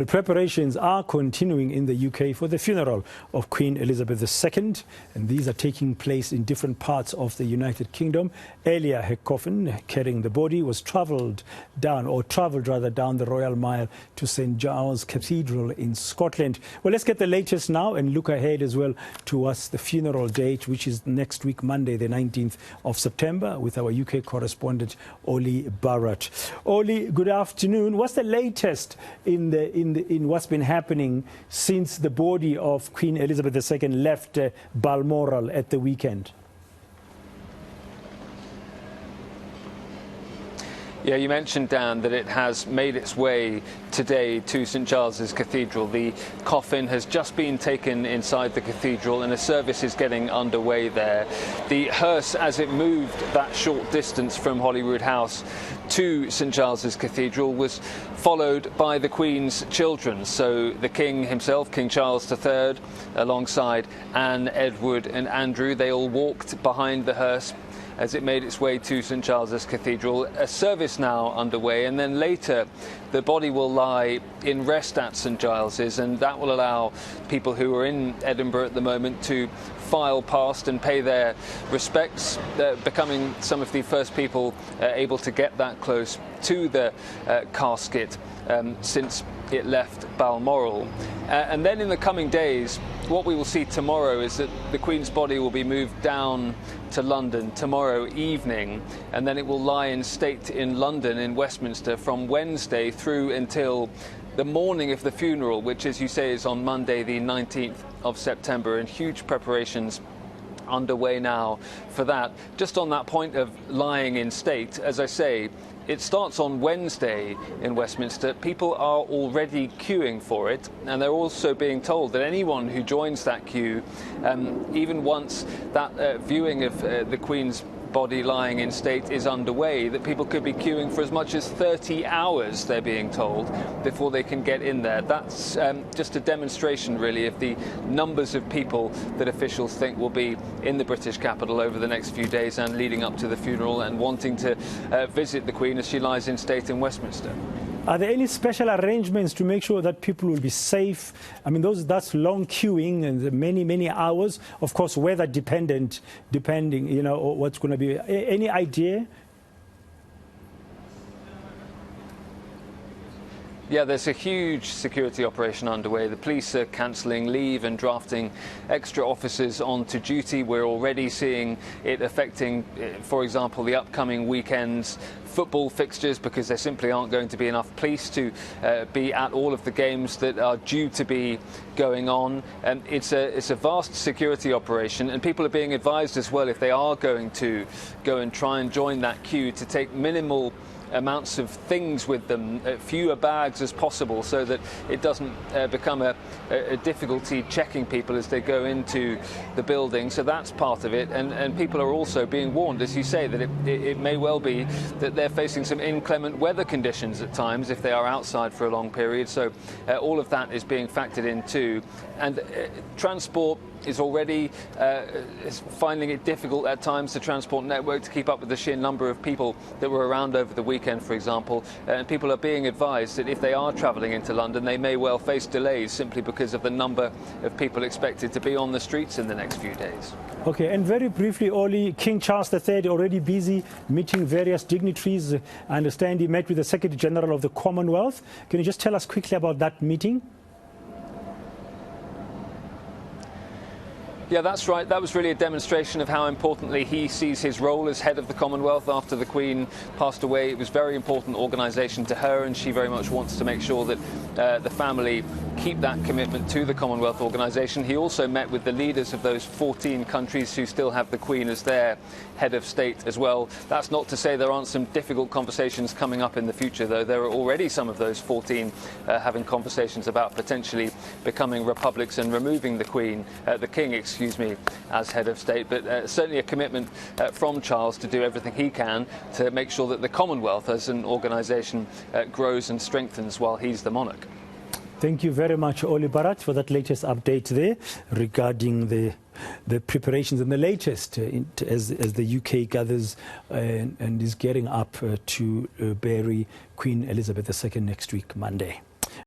The preparations are continuing in the UK for the funeral of Queen Elizabeth II, and these are taking place in different parts of the United Kingdom. Earlier, her coffin carrying the body was travelled down the Royal Mile to St Giles Cathedral in Scotland. Well, let's get the latest now and look ahead as well towards the funeral date, which is next week, Monday, the 19th of September, with our UK correspondent Olly Barrett. Olly, good afternoon. What's the latest in what's been happening since the body of Queen Elizabeth II left Balmoral at the weekend? Yeah, you mentioned, Dan, that it has made its way today to St Giles Cathedral. The coffin has just been taken inside the cathedral and a service is getting underway there. The hearse, as it moved that short distance from Holyrood House to St Giles Cathedral, was followed by the Queen's children. So the King himself, King Charles III, alongside Anne, Edward and Andrew, they all walked behind the hearse as it made its way to St Giles Cathedral. A service now underway, and then later the body will lie in rest at St Giles's, and that will allow people who are in Edinburgh at the moment to file past and pay their respects, becoming some of the first people able to get that close to the casket since it left Balmoral. And then in the coming days, what we will see tomorrow is that the Queen's body will be moved down to London tomorrow evening, and then it will lie in state in London, in Westminster, from Wednesday through until the morning of the funeral, which, as you say, is on Monday the 19th of September, and huge preparations underway now for that. Just on that point of lying in state, as I say, it starts on Wednesday in Westminster. People are already queuing for it, and they're also being told that anyone who joins that queue, even once that viewing of the Queen's body lying in state is underway, that people could be queuing for as much as 30 hours, they're being told, before they can get in there. That's just a demonstration, really, of the numbers of people that officials think will be in the British capital over the next few days and leading up to the funeral, and wanting to visit the Queen as she lies in state in Westminster. Are there any special arrangements to make sure that people will be safe? I mean, that's long queuing and many hours. Of course, weather dependent, depending, you know, what's going to be. Any idea? Yeah, there's a huge security operation underway. The police are cancelling leave and drafting extra officers onto duty. We're already seeing it affecting, for example, the upcoming weekend's football fixtures, because there simply aren't going to be enough police to be at all of the games that are due to be going on. And it's a vast security operation, and people are being advised as well, if they are going to go and try and join that queue, to take minimal amounts of things with them, fewer bags as possible, so that it doesn't become a difficulty checking people as they go into the building. So that's part of it, and people are also being warned, as you say, that it may well be that they're facing some inclement weather conditions at times if they are outside for a long period. So all of that is being factored in too. And transport is already finding it difficult at times, the transport network, to keep up with the sheer number of people that were around over the weekend, for example. And people are being advised that if they are travelling into London, they may well face delays simply because of the number of people expected to be on the streets in the next few days. Okay, and very briefly, Olly, King Charles III already busy meeting various dignitaries. I understand he met with the Secretary General of the Commonwealth. Can you just tell us quickly about that meeting? Yeah, that's right. That was really a demonstration of how importantly he sees his role as head of the Commonwealth after the Queen passed away. It was a very important organisation to her, and she very much wants to make sure that the family keep that commitment to the Commonwealth organisation. He also met with the leaders of those 14 countries who still have the Queen as their head of state as well. That's not to say there aren't some difficult conversations coming up in the future, though. There are already some of those 14 having conversations about potentially becoming republics and removing the Queen, the King, excuse me, as head of state. But certainly a commitment from Charles to do everything he can to make sure that the Commonwealth as an organisation grows and strengthens while he's the monarch. Thank you very much, Olly Barrett, for that latest update there regarding the preparations and the latest as the UK gathers and is getting up to bury Queen Elizabeth II next week, Monday.